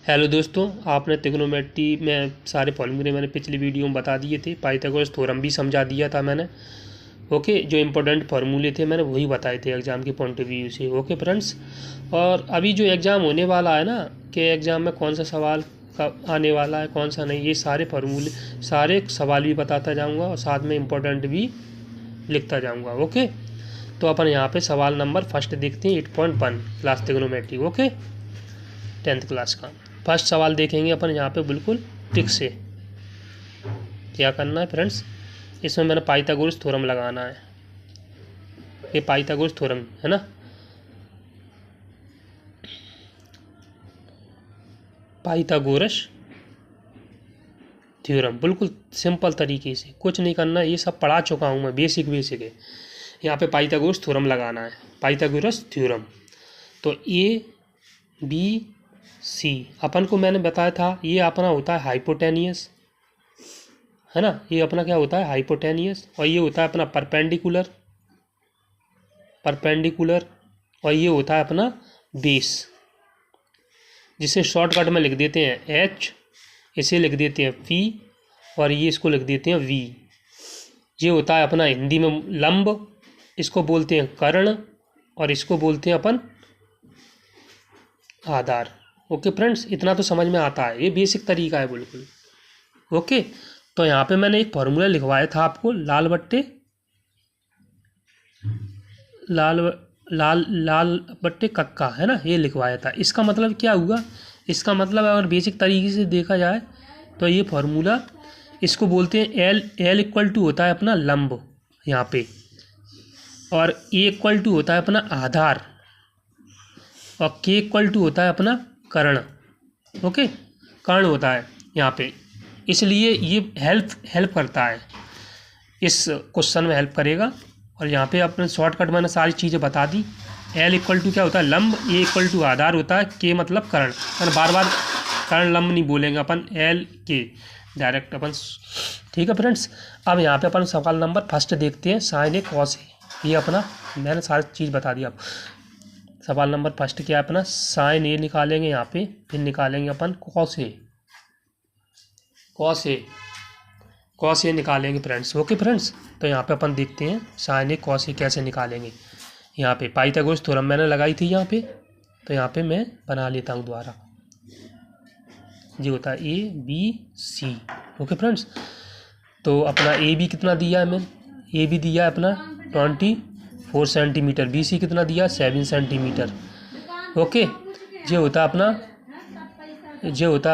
Hello दोस्तों, आपने trigonometry में सारे फॉर्मूले मैंने पिछली वीडियो में बता दिए थे। पाइथागोरस थ्योरम भी समझा दिया था मैंने। ओके, जो इम्पोर्टेंट फार्मूले थे मैंने वही बताए थे एग्ज़ाम के पॉइंट ऑफ व्यू से। ओके फ्रेंड्स, और अभी जो एग्ज़ाम होने वाला है ना कि एग्ज़ाम में कौन सा सवाल कब आने वाला है कौन सा नहीं, ये सारे फार्मूले सारे सवाल भी बताता जाऊँगा और साथ में इम्पोर्टेंट भी लिखता जाऊँगा। ओके, तो अपन यहाँ पे सवाल नंबर फर्स्ट देखते हैं 8.1 class trigonometry. Okay, 10th class का फर्स्ट सवाल देखेंगे अपन यहाँ पे बिल्कुल ट्रिक से। क्या करना है फ्रेंड्स, इसमें मैंने पाइथागोरस थ्योरम लगाना है। ये पाइथागोरस थ्योरम है ना, पाइथागोरस थ्योरम बिल्कुल सिंपल तरीके से, कुछ नहीं करना, ये सब पढ़ा चुका हूँ मैं, बेसिक है। यहाँ पे पाइथागोरस थ्योरम लगाना है, पाइथागोरस थ्योरम। तो ए बी सी अपन को मैंने बताया था, ये अपना होता है हाइपोटेनियस, है ना, ये अपना क्या होता है हाइपोटेनियस, और ये होता है अपना परपेंडिकुलर, और ये होता है अपना बेस, जिसे शॉर्टकट में लिख देते हैं एच, इसे लिख देते हैं पी, और ये इसको लिख देते हैं वी। ये होता है अपना हिंदी में लंब, इसको बोलते हैं कर्ण, और इसको बोलते हैं अपन आधार। ओके फ्रेंड्स, इतना तो समझ में आता है, ये बेसिक तरीका है बिल्कुल। ओके, तो यहाँ पे मैंने एक फॉर्मूला लिखवाया था आपको, लाल बट्टे कक्का, है ना, ये लिखवाया था। इसका मतलब क्या हुआ, इसका मतलब अगर बेसिक तरीके से देखा जाए तो ये फॉर्मूला, इसको बोलते हैं एल इक्वल टू होता है अपना लंब यहाँ पे, और ए इक्वल टू होता है अपना आधार, और के इक्वल टू होता है अपना कर्ण। ओके, कर्ण होता है यहाँ पे, इसलिए ये हेल्प करता है, इस क्वेश्चन में हेल्प करेगा। और यहाँ पे अपने शॉर्टकट मैंने सारी चीज़ें बता दी। एल इक्वल टू क्या होता है लंब, ए इक्वल टू आधार होता है, के मतलब कर्ण, बार बार कर्ण लंब नहीं बोलेंगे अपन, एल के डायरेक्ट अपन। ठीक है फ्रेंड्स, अब यहाँ पे अपन सवाल नंबर फर्स्ट देखते हैं, साइन ए कॉस ए। ये अपना मैंने सारी चीज़ बता दी आपको। सवाल नंबर फर्स्ट क्या है अपना, साइन ए निकालेंगे यहाँ पे, फिर निकालेंगे अपन कॉस ए निकालेंगे फ्रेंड्स। ओके फ्रेंड्स, तो यहाँ पे अपन देखते हैं साइन ए कॉस ए कैसे निकालेंगे। यहाँ पे पाइथागोरस थ्योरम मैंने लगाई थी यहाँ पे, तो यहाँ पे मैं बना लेता हूँ दोबारा। ये होता है A B C. Okay friends, तो अपना ए बी कितना दिया है मैंने, ए बी दिया है अपना 24 सेंटीमीटर, बी सी कितना दिया 7 सेंटीमीटर। ओके, ये होता है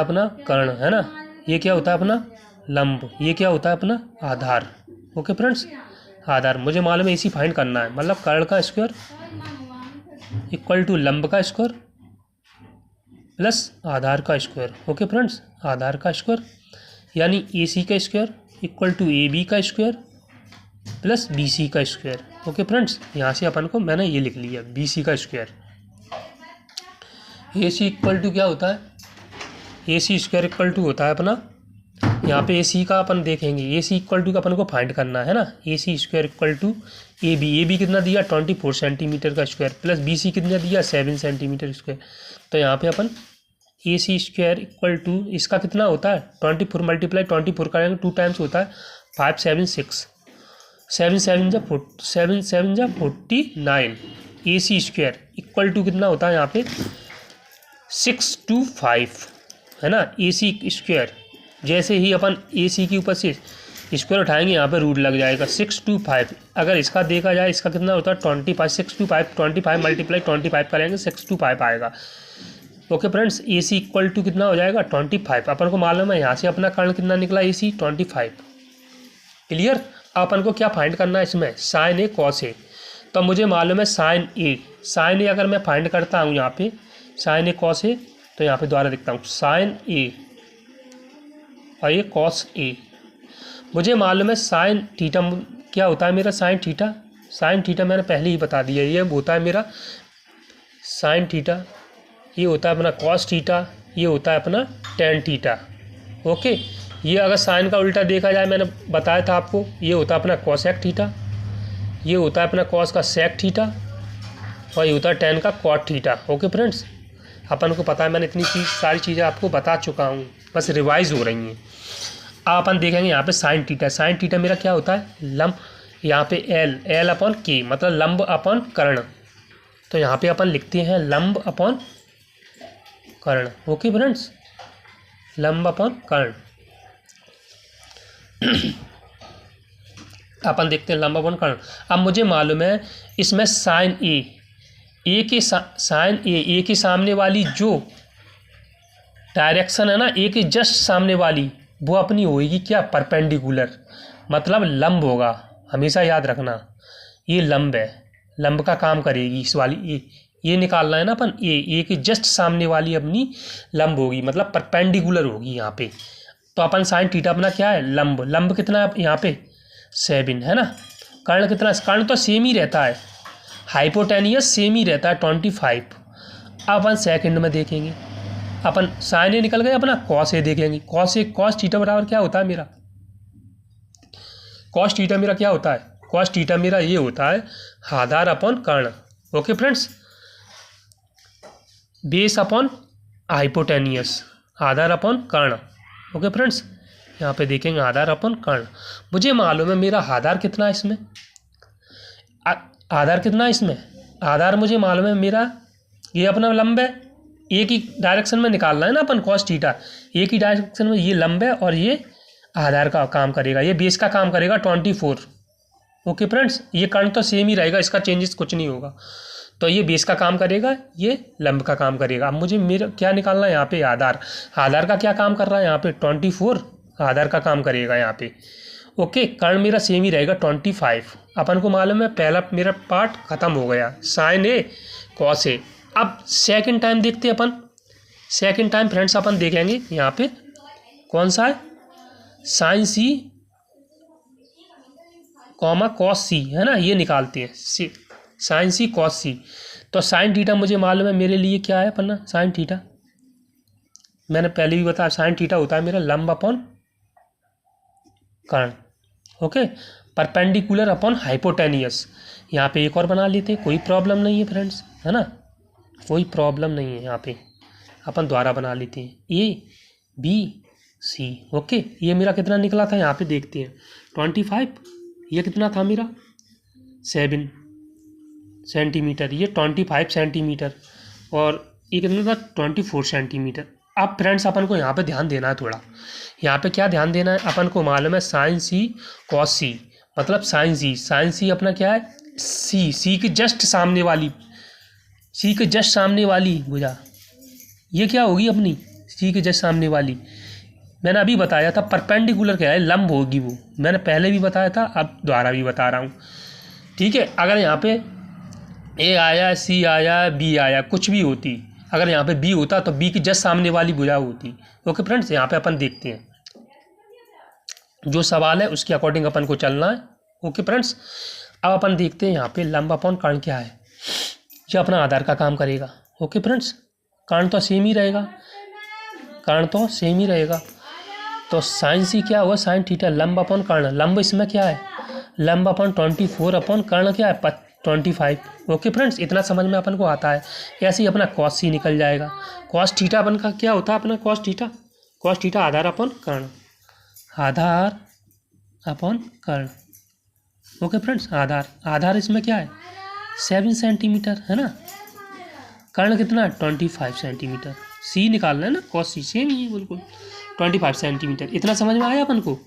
अपना कर्ण, है ना, ये क्या होता है अपना लंब, ये क्या होता है अपना आधार। ओके फ्रेंड्स, आधार मुझे मालूम है इसी फाइंड करना है, मतलब कर्ण का स्क्वायर इक्वल टू लंब का स्क्वायर प्लस आधार का स्क्वायर। ओके फ्रेंड्स, आधार का स्क्वायर यानी ए सी का square equal to A B का स्क्वायर प्लस बी सी का स्क्वायर। ओके फ्रेंड्स, यहाँ से अपन को मैंने ये लिख लिया बी सी का square. A C equal to क्या होता है, A C square equal to होता है अपना, यहाँ पे ए सी का अपन देखेंगे, ए सी इक्वल टू का अपन को फाइंड करना है ना, A C square equal to A B कितना दिया 24 सेंटीमीटर का स्क्वायर प्लस बी सी कितना दिया 7 सेंटीमीटर स्क्वायर। तो यहाँ पे अपन ए सी स्क्वायर इक्वल टू इसका कितना होता है 24 मल्टीप्लाई 24 करेंगे 2 टाइम्स होता है 5 7 6, 7 7 जा 49। ए सी स्क्वायर इक्वल टू कितना होता है यहाँ पे 625, है ना। ए सी स्क्वायर जैसे ही अपन ए सी के ऊपर से स्क्वायर उठाएंगे यहाँ पे रूट लग जाएगा 625। अगर इसका देखा जाए इसका कितना होता है 25, 625 मल्टीप्लाई 25 करेंगे 625 आएगा। Okay friends, A C equal to कितना हो जाएगा 25। अपन को मालूम है यहाँ से अपना कर्ण कितना निकला ए सी 25। क्लियर, अपन को क्या फाइंड करना है इसमें साइन ए कॉस ए। तो मुझे मालूम है साइन ए अगर मैं फाइंड करता हूँ यहाँ पे साइन ए कॉस ए, तो यहाँ पे दोबारा लिखता हूँ साइन ए और ये कॉस ए। मुझे मालूम है साइन थीटा क्या होता है मेरा, साइन थीटा मैंने पहले ही बता दिया, ये होता है मेरा साइन थीटा, ये होता है अपना कॉस थीटा, ये होता है अपना टेन थीटा। ओके, ये अगर साइन का उल्टा देखा जाए मैंने बताया था आपको, ये होता है अपना कॉसेक थीटा, ये होता है अपना कॉस का सेक थीटा, और ये होता है टेन का कॉट थीटा। ओके फ्रेंड्स, अपन को पता है, मैंने इतनी सारी चीज़ें आपको बता चुका हूँ, बस रिवाइज हो रही हैं। अब अपन देखेंगे यहाँ पे साइन थीटा। साइन थीटा मेरा क्या होता है, लंब, यहाँ पे एल अपॉन के, मतलब लंब अपॉन कर्ण। तो यहाँ पे अपन लिखते हैं लंब अपॉन कर्ण। ओके फ्रेंड्स, लंब अपॉन कर्ण। अपन देखते हैं लंब अपॉन कर्ण। अब मुझे मालूम है इसमें साइन ए के साइन ए के सामने वाली जो डायरेक्शन है ना, ए के जस्ट सामने वाली, वो अपनी होगी क्या, परपेंडिकुलर, मतलब लंब होगा। हमेशा याद रखना ये लंब है, लंब का काम करेगी इस वाली ये निकालना है ना अपन, ए के जस्ट सामने वाली अपनी लंब होगी, मतलब परपेंडिकुलर होगी यहाँ पे। तो अपन साइन थीटा अपना क्या है, लंब। लंब कितना है यहाँ पे 7 है ना। कर्ण कितना, कर्ण तो सेम ही रहता है, हाइपोटेनियस सेम ही रहता है 25। अब अपन सेकंड में देखेंगे, अपन साइन ए निकल गए, अपना कॉस ए देखेंगे। कॉस थीटा बराबर क्या होता है मेरा, कॉस थीटा मेरा क्या होता है, कॉस थीटा मेरा ये होता है आधार अपॉन कर्ण। Okay friends, base upon hypotenuse, आधार अपॉन कर्ण। ओके फ्रेंड्स, यहाँ पे देखेंगे आधार अपॉन कर्ण। मुझे मालूम है मेरा आधार कितना है इसमें, आधार कितना है इसमें, आधार मुझे मालूम है मेरा ये अपना लंब है, एक ही डायरेक्शन में निकालना है ना अपन कॉस थीटा, एक ही डायरेक्शन में, ये लंब है और ये आधार का काम करेगा, ये बेस का काम करेगा 24। ओके फ्रेंड्स, ये कर्ण तो सेम ही रहेगा, इसका चेंजेस कुछ नहीं होगा। तो ये बेस का काम करेगा, ये लंब का काम करेगा। अब मुझे मेरा क्या निकालना है यहाँ पे, आधार। आधार का क्या काम कर रहा है यहाँ पे 24, आधार का काम करेगा यहाँ पे। ओके, कर्ण मेरा सेम ही रहेगा 25। अपन को मालूम है पहला मेरा पार्ट खत्म हो गया, साइन ए कॉस ए। अब सेकंड टाइम देखते हैं अपन, सेकंड टाइम फ्रेंड्स अपन देखेंगे यहाँ पे कौन सा है, साइन सी कॉमा कॉस सी है ना, ये निकालते हैं साइन सी कॉस सी। तो साइन थीटा मुझे मालूम है मेरे लिए क्या है अपना, साइन थीटा मैंने पहले भी बताया, साइन थीटा होता है मेरा लंब अपॉन कर्ण। Okay, perpendicular upon hypotenuse. यहाँ पे एक और बना लेते हैं, कोई प्रॉब्लम नहीं है फ्रेंड्स, है ना, कोई प्रॉब्लम नहीं है। यहाँ पे अपन द्वारा बना लेते हैं ABC। ओके, ये मेरा कितना निकला था यहाँ पे देखते हैं 25, ये कितना था मेरा 7 सेंटीमीटर, ये 25 सेंटीमीटर, और ये कितना था 24 सेंटीमीटर। अब फ्रेंड्स अपन को यहाँ पे ध्यान देना है थोड़ा, यहाँ पे क्या ध्यान देना है, अपन को मालूम है साइन सी कॉस सी, मतलब साइन सी अपना क्या है, सी के जस्ट सामने वाली, सी के जस्ट सामने वाली भुजा, ये क्या होगी अपनी सी के जस्ट सामने वाली। मैंने अभी बताया था परपेंडिकुलर क्या है, लंब होगी वो, मैंने पहले भी बताया था, अब दोबारा भी बता रहा हूँ। ठीक है, अगर यहाँ पे ए आया, सी आया, बी आया, कुछ भी होती, अगर यहाँ पे बी होता तो बी की जस्ट सामने वाली भुजा होती। ओके फ्रेंड्स, यहाँ पे अपन देखते हैं, जो सवाल है उसके अकॉर्डिंग अपन को चलना है। ओके फ्रेंड्स, अब अपन देखते हैं यहाँ पे लंब अपॉन कर्ण क्या है, जो अपना आधार का काम करेगा। ओके फ्रेंड्स, कर्ण तो सेम ही रहेगा, कर्ण तो सेम ही रहेगा। तो साइन सी क्या हुआ, साइन थीटा लंब अपॉन कर्ण, लंब इसमें क्या है, लंब अपॉन 24 अपॉन कर्ण क्या है 25। ओके फ्रेंड्स, इतना समझ में अपन को आता है। ऐसे ही अपना कॉस सी निकल जाएगा, कॉस थीटा अपन का क्या होता है अपना कॉस थीटा आधार अपॉन कर्ण, आधार अपॉन कर्ण। ओके फ्रेंड्स, आधार इसमें क्या है 7 सेंटीमीटर है ना, कर्ण कितना 25 सेंटीमीटर, सी निकालना है ना, कॉस सी सेम ही है बिल्कुल 25 सेंटीमीटर। इतना समझ में आया अपन को,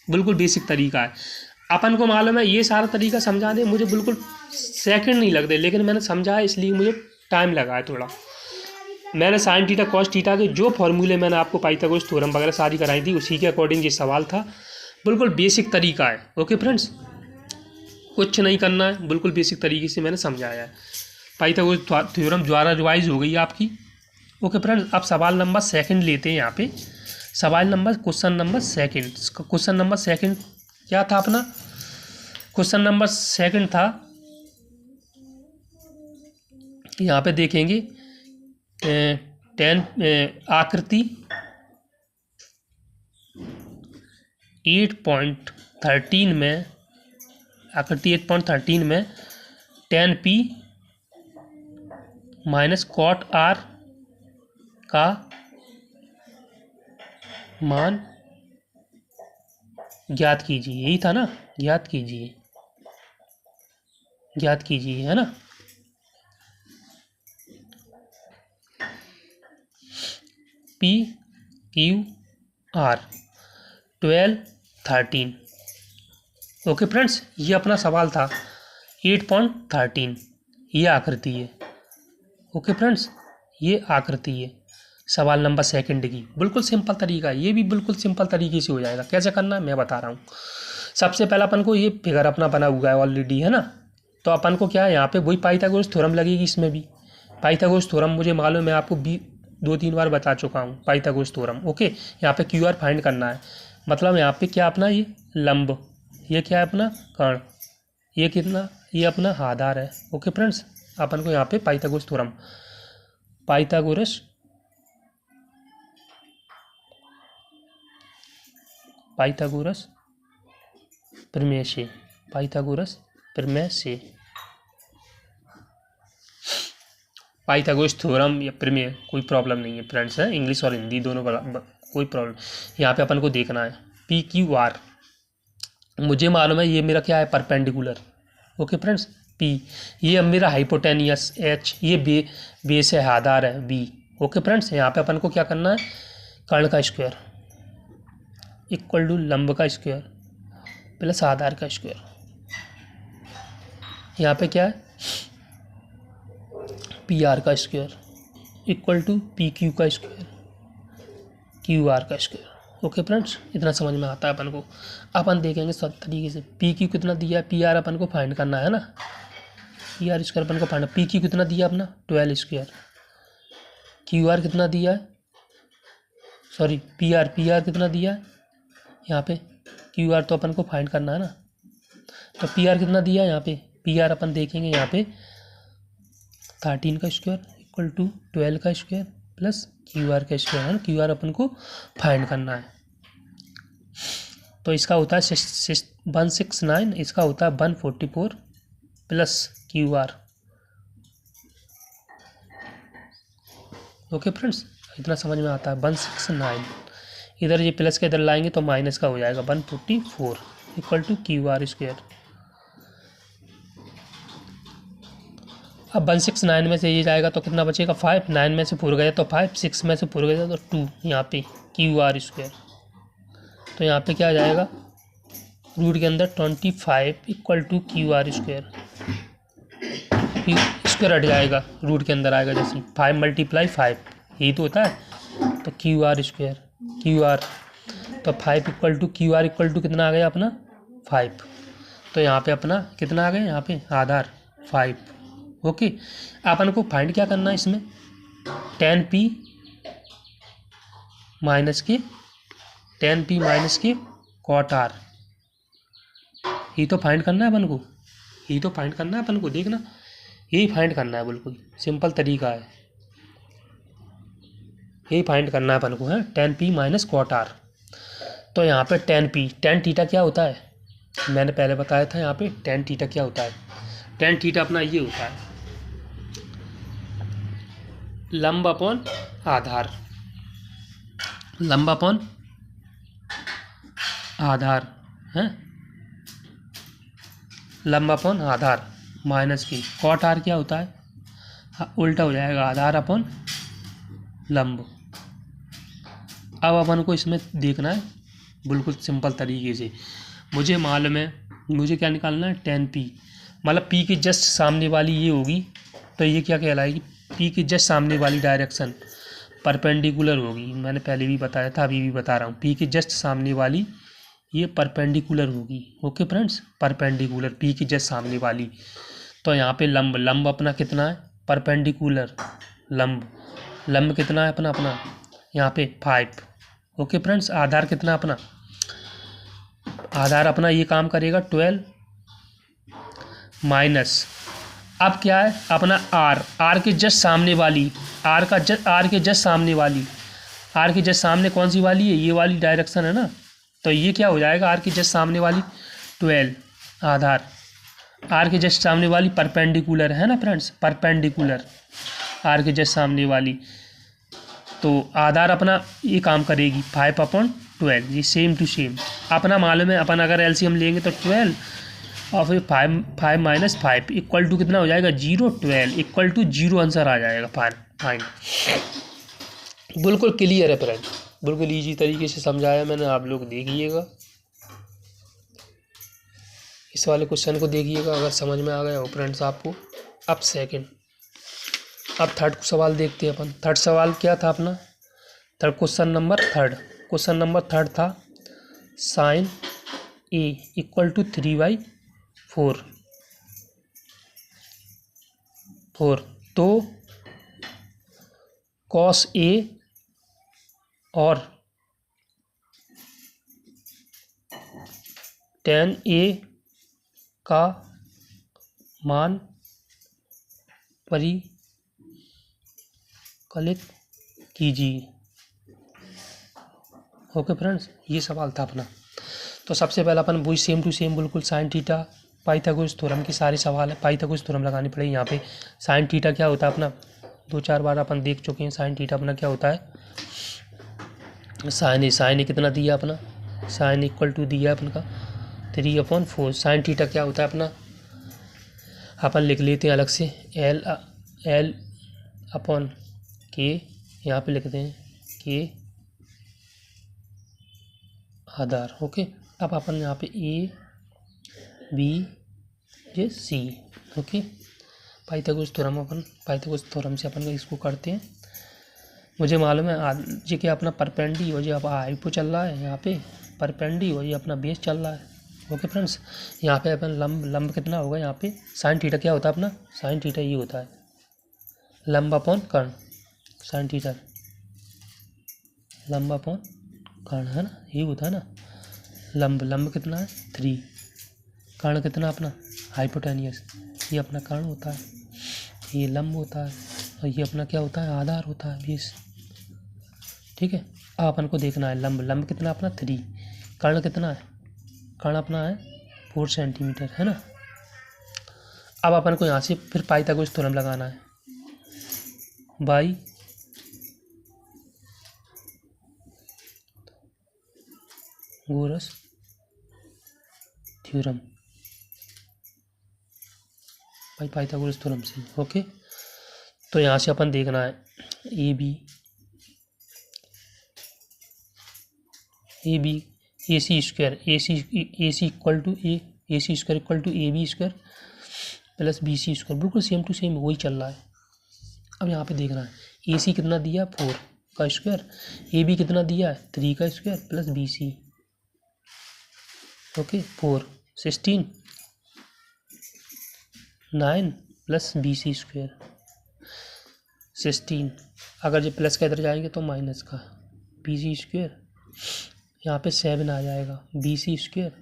बिल्कुल बेसिक तरीका है। अपन को मालूम है ये सारा तरीका समझा दे मुझे बिल्कुल सेकंड नहीं लगते, लेकिन मैंने समझा है इसलिए मुझे टाइम लगा है थोड़ा। मैंने साइन थीटा कॉस थीटा के जो फॉर्मूले मैंने आपको पाइथागोरस थ्योरम वगैरह सारी कराई थी, उसी के अकॉर्डिंग ये सवाल था, बिल्कुल बेसिक तरीका है। ओके फ्रेंड्स, कुछ नहीं करना है, बिल्कुल बेसिक तरीके से मैंने समझाया है। पाइथागोरस थ्योरम द्वारा रिवाइज हो गई आपकी। ओके फ्रेंड्स, अब सवाल नंबर सेकंड लेते हैं यहाँ पे। क्वेश्चन नंबर सेकंड क्या था अपना, क्वेश्चन नंबर सेकंड था, यहाँ पे देखेंगे आकृति 8.13 में, आकृति 8.13 में tan p minus cot r का मान ज्ञात कीजिए, यही था ना, ज्ञात कीजिए, ज्ञात कीजिए, है ना। P Q R 12 13। Okay friends, ये अपना सवाल था 8.13। ये आकृति है। ओके फ्रेंड्स, ये आकृति है सवाल नंबर सेकंड की। बिल्कुल सिंपल तरीका है, ये भी बिल्कुल सिंपल तरीके से हो जाएगा। कैसे करना है मैं बता रहा हूँ। सबसे पहला अपन को ये फिगर अपना बना हुआ है ऑलरेडी, है ना। तो अपन को क्या है, यहाँ पे वही पाइथागोरस थ्योरम लगेगी। इसमें भी पाइथागोरस थ्योरम मुझे मालूम है, आपको भी 2-3 बार बता चुका हूँ पाइथागोरस थ्योरम। ओके, यहाँ पे क्यू आर फाइंड करना है। मतलब यहाँ पे क्या अपना ये लंब, ये क्या है अपना कर्ण, ये कितना, ये अपना आधार है। ओके फ्रेंड्स, अपन को यहाँ पे पाइथागोरस थ्योरम, पाइथागोरस प्रमेय से, पाइथागोरस प्रमेय से, पाइथागोरस थ्योरम या प्रमेय, कोई प्रॉब्लम नहीं है फ्रेंड्स, है इंग्लिश और हिंदी दोनों कोई प्रॉब्लम। यहाँ पे अपन को देखना है पी क्यू आर। मुझे मालूम है ये मेरा क्या है, परपेंडिकुलर। ओके फ्रेंड्स, पी ये अब मेरा हाइपोटेनियस, एच ये बेस है, आधार है, बी। ओके फ्रेंड्स, यहाँ पे अपन को क्या करना है, कर्ण का स्क्वायर इक्वल टू लंब का स्क्वायर प्लस आधार का स्क्वायर। यहाँ पे क्या है, पी आर का square equal to P Q का स्क्वायर, क्यू आर का स्क्वायर। ओके फ्रेंड्स, इतना समझ में आता है अपन को। अपन देखेंगे सब तरीके से। पी क्यू कितना दिया है, पी आर अपन को फाइंड करना है ना, पी आर स्क्वायर अपन को फाइंड। पी क्यू कितना दिया अपना 12 स्क्वायर, क्यू आर कितना दिया है, सॉरी पी आर कितना दिया है यहाँ पे, क्यू आर तो अपन को फाइंड करना है ना। तो पी आर कितना दिया है यहाँ पे, पी आर अपन देखेंगे यहाँ पे 13 का स्क्वायर इक्वल टू 12 का स्क्वायर प्लस क्यू आर का स्क्वायर, है ना। क्यू आर अपन को फाइंड करना है। तो इसका होता है 169, इसका होता है 144 plus Q R. Okay friends, इतना समझ में आता है। 169 इधर ये प्लस के इधर लाएंगे तो माइनस का हो जाएगा 144 equal to Q R square. अब 169 में से ये जाएगा तो कितना बचेगा 5, 9 में से 4 गया तो 5, 6 में से 4 गया तो 2, यहाँ पे क्यू आर स्क्वायर। तो यहाँ पे क्या आ जाएगा, रूट के अंदर 25 equal to Q R square. Q square हट जाएगा, रूट के अंदर आएगा जैसे 5 × 5 यही तो होता है। तो Q R square, Q R तो 5 equal to Q R equal to कितना आ गया अपना 5। तो यहाँ पे अपना कितना आ गया, यहाँ पे आधार 5। ओके, अपन को फाइंड क्या करना है इसमें, tan p माइनस के cot r, यही तो फाइंड करना है अपन को, यही तो फाइंड करना है अपन को। देखना, यही फाइंड करना है, बिल्कुल सिंपल तरीका है, यही फाइंड करना है अपन को, है tan p minus cot r। तो यहाँ पे tan थीटा क्या होता है, मैंने पहले बताया था। यहाँ पे tan थीटा क्या होता है, tan थीटा अपना ये होता है लंब अपॉन आधार, लंब अपॉन आधार है, लंब अपॉन आधार माइनस की कॉट आर क्या होता है, उल्टा हो जाएगा, आधार अपॉन लंब। अब अपन को इसमें देखना है बिल्कुल सिंपल तरीके से। मुझे मालूम है, मुझे क्या निकालना है, tan p, मतलब p की जस्ट सामने वाली ये होगी तो ये क्या कहलाएगी, p की जस्ट सामने वाली डायरेक्शन परपेंडिकुलर होगी। मैंने पहले भी बताया था, अभी भी बता रहा हूँ, p की जस्ट सामने वाली ये परपेंडिकुलर होगी। ओके फ्रेंड्स, परपेंडिकुलर, p की जस्ट सामने वाली। तो यहाँ पे लंब अपना कितना है, परपेंडिकुलर लंब कितना है अपना यहाँ पे 5। ओके फ्रेंड्स, आधार कितना अपना, आधार अपना ये काम करेगा 12 माइनस, अब क्या है अपना आर के जस्ट सामने वाली, आर के जस्ट सामने कौन सी वाली है, ये वाली डायरेक्शन है ना। तो ये क्या हो जाएगा, आर के जस्ट सामने वाली 12 आधार, आर के जस्ट सामने वाली परपेंडिकुलर है ना फ्रेंड्स, परपेंडिकुलर आर के जस्ट सामने वाली तो आधार अपना ये काम करेगी 5/12, ये सेम टू सेम अपना मालूम है। अपन अगर एलसीएम लेंगे तो 12 और फिर 5 - 5 इक्वल टू कितना हो जाएगा 0, 12 इक्वल टू 0 आंसर आ जाएगा फाइन। बिल्कुल क्लियर है फ्रेंड, बिल्कुल ईजी तरीके से समझाया मैंने, आप लोग देखिएगा इस वाले क्वेश्चन को देखिएगा अगर समझ में आ गया हो फ्रेंड्स आपको। अब थर्ड सवाल देखते हैं अपन। थर्ड सवाल क्या था अपना, क्वेश्चन नंबर थर्ड था साइन ए इक्वल टू 3/4। तो कॉस ए और टेन ए का मान परिकलित कीजिए। ओके फ्रेंड्स, ये सवाल था अपना। तो सबसे पहले अपन वही सेम टू सेम बिल्कुल साइन थीटा पाइथागोरस थ्योरम की सारे सवाल है, पाइथागोरस थ्योरम लगानी पड़ेगी यहाँ पे। साइन थीटा क्या होता है अपना 2-4 बार अपन देख चुके हैं। साइन थीटा अपना क्या होता है, साइन ए कितना दिया अपना, साइन इक्वल टू दिया अपन का 3/4। साइन थीटा क्या होता है अपना, अपन लिख लेते हैं अलग से L/K, यहाँ पे लिखते हैं के आधार। ओके, अब अपन यहाँ पे A B ये C। ओके, पाइथागोरस थ्योरम से अपन इसको करते हैं। मुझे मालूम है ये क्या अपना परपेंडी हो, ये अब हाइपो चल रहा है, यहाँ पे परपेंडी हो, ये अपना बेस चल रहा है। ओके फ्रेंड्स, यहाँ पे अपन लंब कितना होगा, यहाँ पे साइन थीटा क्या होता है अपना, साइन थीटा ये होता है लंब अपॉन कर्ण। साइन थीटा लंब अपॉन कर्ण है ना, ये होता है ना। लंब कितना है 3, कर्ण कितना अपना हाइपोटेनियस, ये अपना कर्ण होता है, ये लंब होता है और ये अपना क्या होता है आधार होता है बेस। ठीक है, अब अपन को देखना है लंब कितना अपना 3, कर्ण कितना है, कर्ण अपना है 4 सेंटीमीटर है ना। अब अपन को यहाँ से फिर पाइथागोरस थ्योरम लगाना है, पाइथागोरस थ्योरम पाइथागोरस थ्योरम से। ओके, तो यहाँ से अपन देखना है A B AC square equal to AC square equal to AB square plus BC square, बिल्कुल सेम टू सेम वही चल रहा है। अब यहाँ पे देखना है AC कितना दिया 4 का स्क्वायर, AB कितना दिया है 3 का square plus BC। Okay, 4 16 9 plus BC square 16, अगर जो प्लस का इधर जाएंगे तो माइनस का BC स्क्वायर, यहाँ पे 7 आ जाएगा BC स्क्वायर,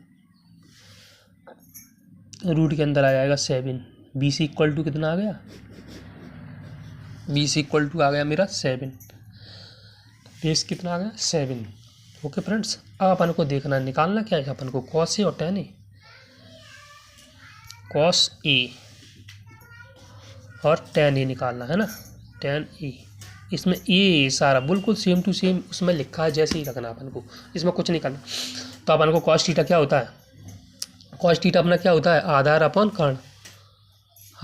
रूट के अंदर आ जाएगा 7। BC इक्वल टू कितना आ गया, BC इक्वल टू आ गया मेरा 7, बेस कितना आ गया 7। ओके फ्रेंड्स, अब अपन को देखना निकालना क्या है अपन को, कॉस ए और टेन ए, कॉस ए और टेन ए निकालना है ना, टेन ए। इसमें ए सारा बिल्कुल सेम टू सेम उसमें लिखा है जैसे ही रखना अपन को, इसमें कुछ नहीं करना। तो अपन को कॉस थीटा क्या होता है, कॉस थीटा अपना क्या होता है आधार अपॉन कर्ण,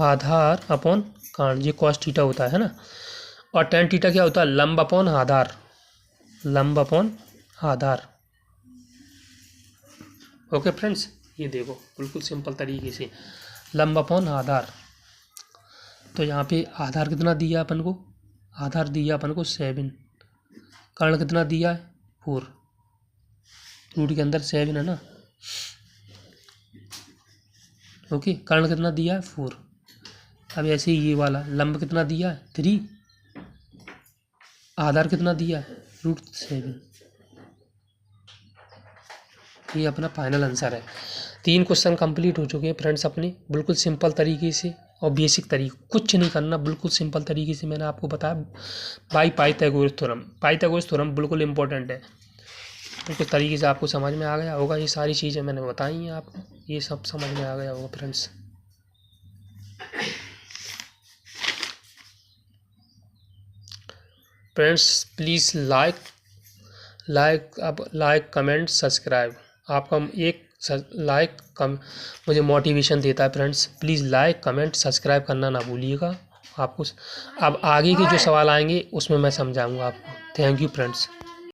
आधार अपॉन कर्ण, ये कॉस थीटा होता है ना। और टेन थीटा क्या होता है लंब अपॉन आधार, लंब अपॉन आधार। ओके फ्रेंड्स, ये देखो बिल्कुल सिंपल तरीके से लंब अपॉन आधार। तो यहाँ पे आधार कितना दिया अपन को, आधार दिया अपन को 7, कर्ण कितना दिया है 4, रूट के अंदर 7 है ना। ओके, कर्ण कितना दिया है 4। अब ऐसे ही ये वाला लंब कितना दिया है 3, आधार कितना दिया है √7। ये अपना फाइनल आंसर है। 3 क्वेश्चन कंप्लीट हो चुके हैं फ्रेंड्स अपने, बिल्कुल सिंपल तरीके से और बेसिक तरीके, कुछ नहीं करना, बिल्कुल सिंपल तरीके से मैंने आपको बताया by Pythagoras theorem. Pythagoras theorem बिल्कुल इंपॉर्टेंट है, बिल्कुल तरीके से आपको समझ में आ गया होगा। ये सारी चीज़ें मैंने बताई हैं आपको, ये सब समझ में आ गया होगा friends. Friends please like comment subscribe. आपका एक लाइक कम मुझे मोटिवेशन देता है friends. Please like comment subscribe करना ना भूलिएगा। आपको अब आगे के जो सवाल आएंगे उसमें मैं समझाऊंगा आपको। Thank you friends.